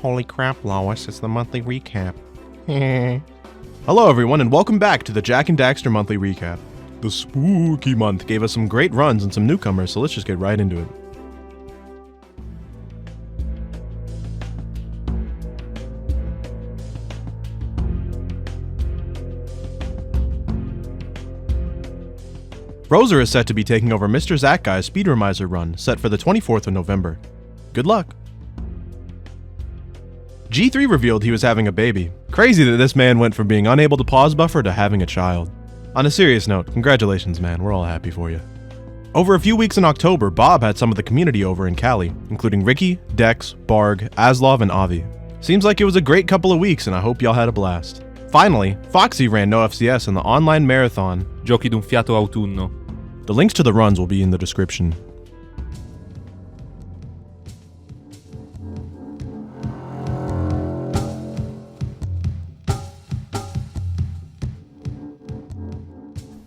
Holy crap, Lois, it's the monthly recap. Hello everyone and welcome back to the Jak and Daxter monthly recap. The spooky month gave us some great runs and some newcomers, so let's just get right into it. Roser is set to be taking over MrZachGuy's Speedrunner run, set for the 24th of November. Good luck! G3 revealed he was having a baby. Crazy that this man went from being unable to pause buffer to having a child. On a serious note, congratulations man, we're all happy for you. Over a few weeks in October, Bob had some of the community over in Cali, including Ricky, Dex, Barg, Aslov, and Avi. Seems like it was a great couple of weeks and I hope y'all had a blast. Finally, Foxy ran no FCS in the online marathon Giochi d'un fiato autunno. The links to the runs will be in the description.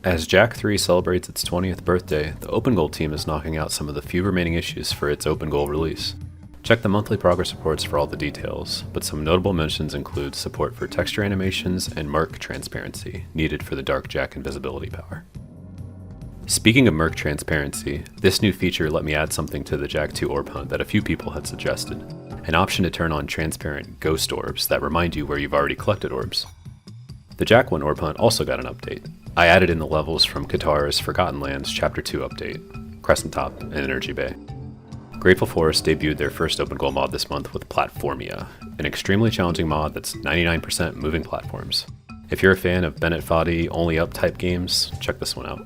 As Jak 3 celebrates its 20th birthday, the Opengoal team is knocking out some of the few remaining issues for its Opengoal release. Check the monthly progress reports for all the details, but some notable mentions include support for texture animations and Merc transparency, needed for the Dark Jak invisibility power. Speaking of Merc transparency, this new feature let me add something to the Jak 2 orb hunt that a few people had suggested, an option to turn on transparent ghost orbs that remind you where you've already collected orbs. The Jak 1 orb hunt also got an update. I added in the levels from Katara's Forgotten Lands Chapter 2 update, Crescent Top, and Energy Bay. Grateful Forest debuted their first Opengoal mod this month with Platformia, an extremely challenging mod that's 99% moving platforms. If you're a fan of Bennett Foddy only up type games, check this one out.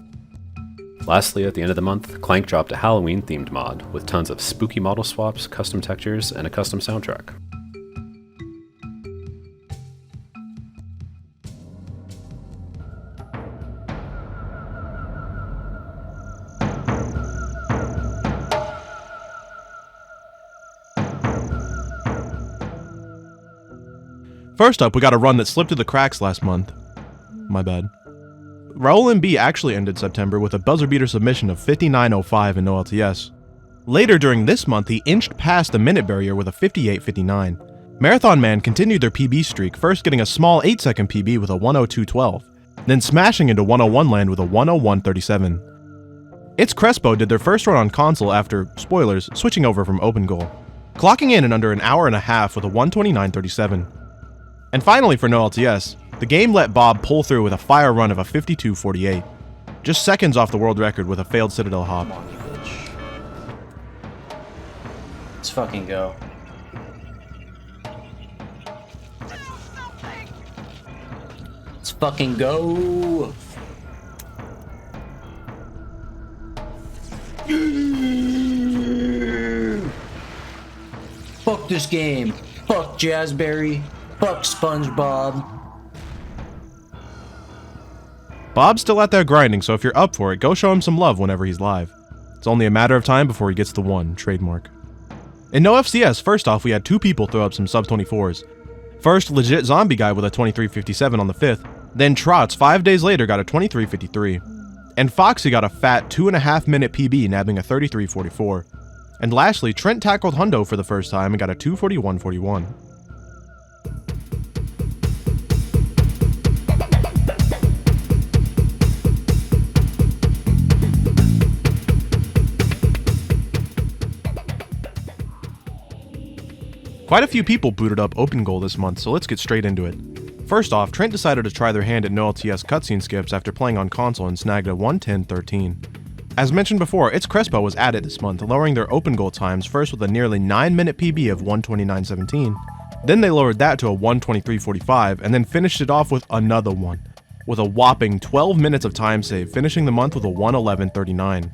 Lastly, at the end of the month, Clanque dropped a Halloween-themed mod with tons of spooky model swaps, custom textures, and a custom soundtrack. First up, we got a run that slipped through the cracks last month. My bad. Raul MB actually ended September with a buzzer beater submission of 59.05 in no LTS. Later during this month, he inched past the minute barrier with a 58.59. Marathonman continued their PB streak, first getting a small 8-second PB with a 102.12, then smashing into 101 land with a 101.37. ITSKRESPO did their first run on console after, spoilers, switching over from Opengoal, clocking in under an hour and a half with a 129.37. And finally for no LTS, the game let Bob pull through with a fire run of a 52.48, just seconds off the world record with a failed Citadel hop. Come on, you bitch. Let's fucking go. Let's fucking go. Fuck this game. Fuck Jazzberry. Fuck SpongeBob. Bob's still out there grinding, so if you're up for it, go show him some love whenever he's live. It's only a matter of time before he gets the 1, trademark. In no FCS, first off, we had 2 people throw up some sub-24s. First, LegitZombieGuy with a 23.57 on the 5th, then Trotzzz 5 days later got a 23.53. And Foxy got a fat 2.5 minute PB nabbing a 33.44. And lastly, Trent tackled Hundo for the first time and got a 241.41. Quite a few people booted up Opengoal this month, so let's get straight into it. First off, Trent decided to try their hand at no LTS cutscene skips after playing on console and snagged a 110.13. As mentioned before, ITSKRESPO was added this month, lowering their Opengoal times first with a nearly 9-minute PB of 129.17. Then they lowered that to a 123.45 and then finished it off with another one, with a whopping 12 minutes of time save, finishing the month with a 111.39.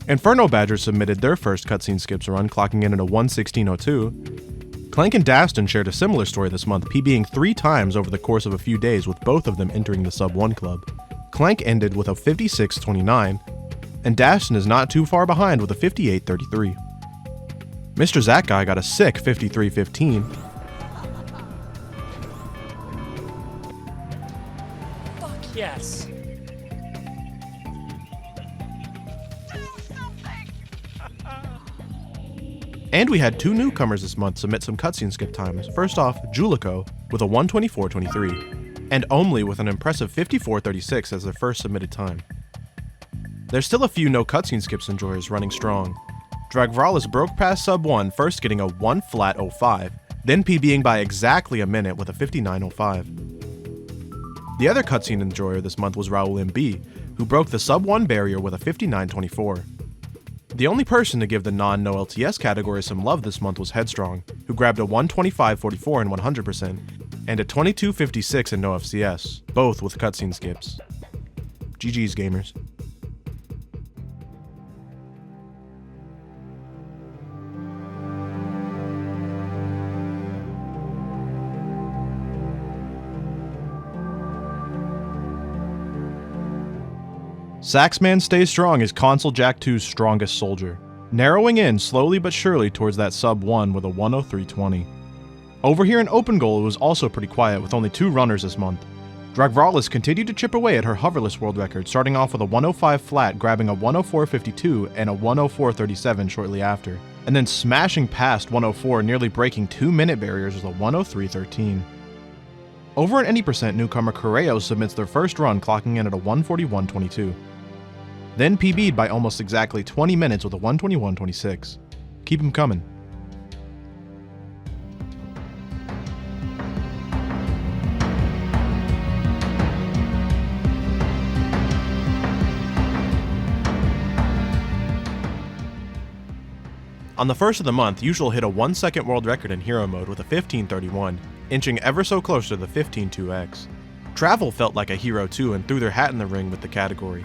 Inferno Badger submitted their first cutscene skips run, clocking in at a 116.02. Clanque and Dastan shared a similar story this month, PBing 3 times over the course of a few days, with both of them entering the sub-1 club. Clanque ended with a 56.29, and Dastan is not too far behind with a 58.33. MrZachGuy got a sick 53.15. Fuck yes. And we had 2 newcomers this month submit some cutscene skip times. First off, Julico with a 1:24.23, and Omly with an impressive 54.36 as their first submitted time. There's still a few no cutscene skips enjoyers running strong. Dragvrallas broke past sub 1, first getting a 1 flat 05, then PBing by exactly a minute with a 59.05. The other cutscene enjoyer this month was Raul MB, who broke the sub 1 barrier with a 59.24. The only person to give the non-no LTS category some love this month was Headstrong, who grabbed a 125.44 in 100% and a 22.56 in no FCS, both with cutscene skips. GG's gamers. Saxman stays strong as console Jak 2's strongest soldier, narrowing in slowly but surely towards that sub 1 with a 103.20. Over here in Opengoal it was also pretty quiet with only 2 runners this month. Dragvrallas continued to chip away at her hoverless world record, starting off with a 105 flat, grabbing a 104.52 and a 104.37 shortly after, and then smashing past 104, nearly breaking 2-minute barriers with a 103.13. Over an 80% newcomer Kuraio submits their first run, clocking in at a 141.22. Then PB'd by almost exactly 20 minutes with a 121.26. Keep 'em coming. On the first of the month, Usual hit a 1-second world record in hero mode with a 15.31, inching ever so close to the 15.2x. Travel felt like a hero too and threw their hat in the ring with the category,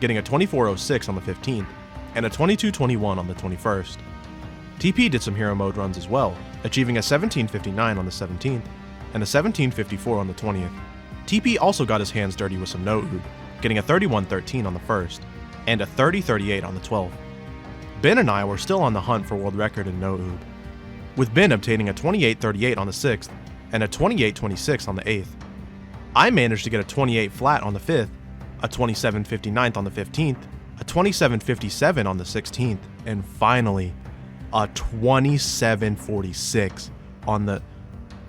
getting a 24.06 on the 15th and a 22.21 on the 21st. TP did some hero mode runs as well, achieving a 17.59 on the 17th and a 17.54 on the 20th. TP also got his hands dirty with some no oob, getting a 31.13 on the 1st and a 30.38 on the 12th. Ben and I were still on the hunt for world record in no oob, with Ben obtaining a 28.38 on the 6th and a 28.26 on the 8th. I managed to get a 28 flat on the 5th, a 27.59 on the 15th, a 27.57 on the 16th, and finally, a 27.46 on the...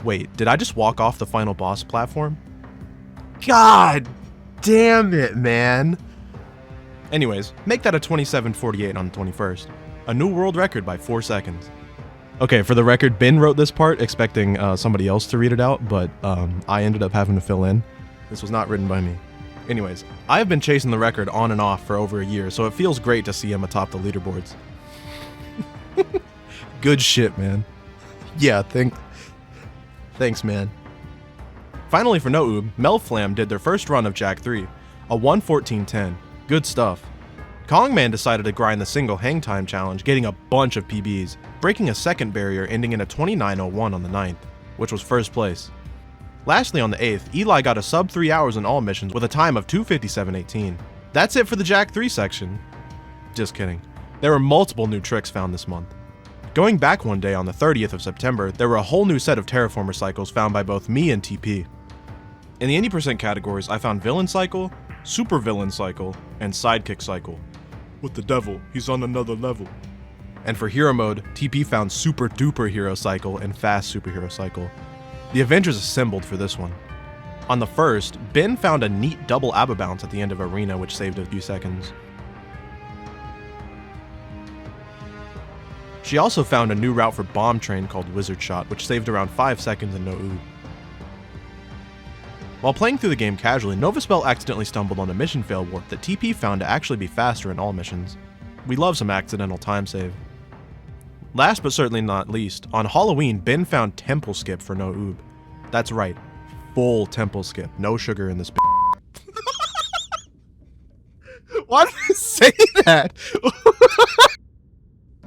Wait, did I just walk off the final boss platform? God damn it, man! Anyways, make that a 27.48 on the 21st, a new world record by 4 seconds. Okay, for the record, Ben wrote this part expecting somebody else to read it out, but I ended up having to fill in. This was not written by me. Anyways, I have been chasing the record on and off for over a year, so it feels great to see him atop the leaderboards. Good shit, man. Yeah, thanks, man. Finally for no oob, Melvflam did their first run of Jak 3, a 1:14.10. Good stuff. Kongman decided to grind the single hang time challenge, getting a bunch of PBs, breaking a second barrier ending in a 29.01 on the 9th, which was first place. Lastly on the 8th, Eli got a sub 3 hours in all missions with a time of 2:57.18. That's it for the Jak 3 section. Just kidding. There were multiple new tricks found this month. Going back one day on the 30th of September, there were a whole new set of Terraformer cycles found by both me and TP. In the 80% categories, I found Villain Cycle, Super Villain Cycle, and Sidekick Cycle. With the devil, he's on another level. And for Hero Mode, TP found Super Duper Hero Cycle and Fast Superhero Cycle. The Avengers assembled for this one. On the first, Ben found a neat double ABBA bounce at the end of Arena, which saved a few seconds. She also found a new route for Bomb Train called Wizard Shot, which saved around 5 seconds in no oob. While playing through the game casually, Novaspell accidentally stumbled on a mission fail warp that TP found to actually be faster in all missions. We love some accidental time save. Last but certainly not least, on Halloween, Ben found Temple Skip for no oob. That's right, full Temple Skip, no sugar in this Why did I say that?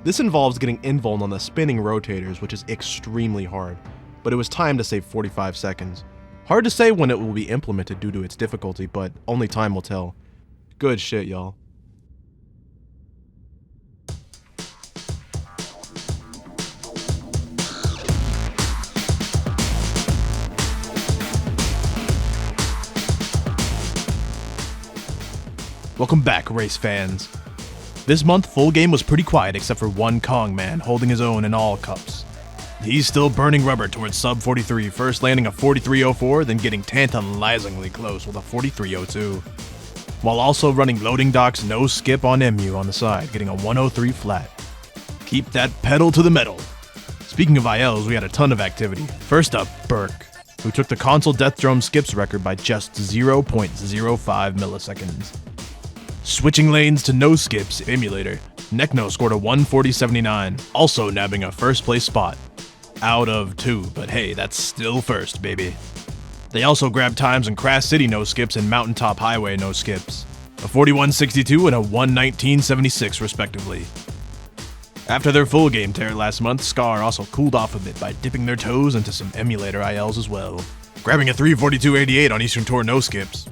This involves getting invuln on the spinning rotators, which is extremely hard, but it was timed to save 45 seconds. Hard to say when it will be implemented due to its difficulty, but only time will tell. Good shit, y'all. Welcome back, race fans. This month, full game was pretty quiet except for one Kong man holding his own in all cups. He's still burning rubber towards sub 43, first landing a 43.04, then getting tantalizingly close with a 43.02. While also running loading docks no skip on MU on the side, getting a 103 flat. Keep that pedal to the metal. Speaking of ILs, we had a ton of activity. First up, Burke, who took the console Death Drum skips record by just 0.05 milliseconds. Switching lanes to no skips, emulator, Nhekno scored a 140.79, also nabbing a first place spot. Out of 2, but hey, that's still first, baby. They also grabbed times in Crash City no skips and Mountaintop Highway no skips. A 41.62 and a 119.76 respectively. After their full game tear last month, Scar also cooled off a bit by dipping their toes into some emulator ILs as well. Grabbing a 342.88 on Eastern Tour no skips.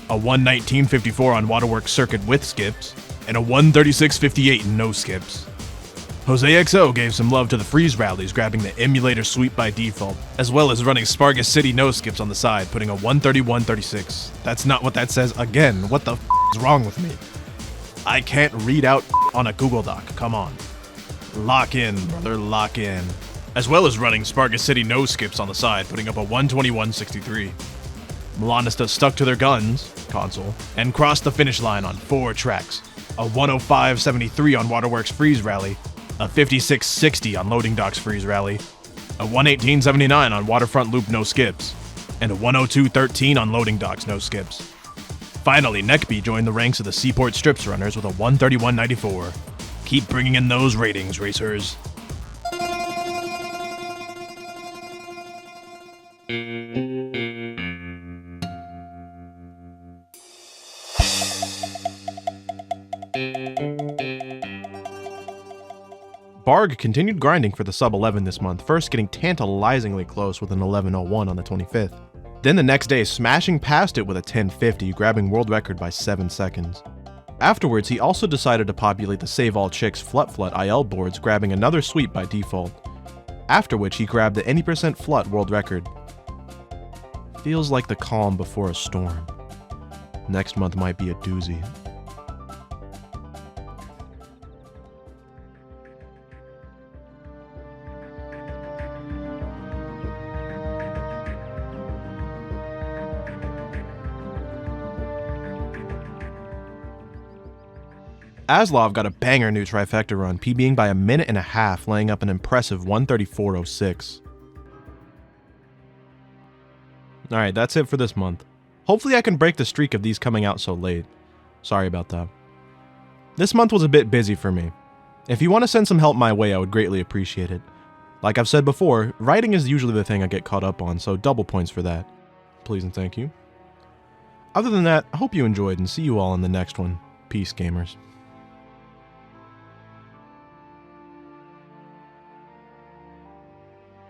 A 119.54 on Waterworks Circuit with skips, and a 136.58 no skips. Josexo gave some love to the freeze rallies, grabbing the emulator sweep by default, as well as running Spargus City no skips on the side, putting a 131.36. That's not what that says again. What the is wrong with me? I can't read out on a Google Doc, come on. Lock in, brother, lock in. As well as running Spargus City no skips on the side, putting up a 121.63. Milanista stuck to their guns, console, and crossed the finish line on 4 tracks. A 105.73 on Waterworks Freeze Rally, a 56.60 on Loading Docks Freeze Rally, a 118.79 on Waterfront Loop no skips, and a 102.13 on Loading Docks no skips. Finally, Nebky joined the ranks of the Seaport Strips runners with a 131.94. Keep bringing in those ratings, racers. Barg continued grinding for the sub 11 this month, first getting tantalizingly close with an 11.01 on the 25th. Then the next day smashing past it with a 10.50, grabbing world record by 7 seconds. Afterwards, he also decided to populate the Save All Chicks Flut IL boards, grabbing another sweep by default. After which he grabbed the any% Flut world record. Feels like the calm before a storm. Next month might be a doozy. Aslov got a banger new Trifecta run, PBing by a minute and a half, laying up an impressive 134.06. Alright, that's it for this month. Hopefully I can break the streak of these coming out so late. Sorry about that. This month was a bit busy for me. If you want to send some help my way, I would greatly appreciate it. Like I've said before, writing is usually the thing I get caught up on, so double points for that. Please and thank you. Other than that, I hope you enjoyed and see you all in the next one. Peace, gamers.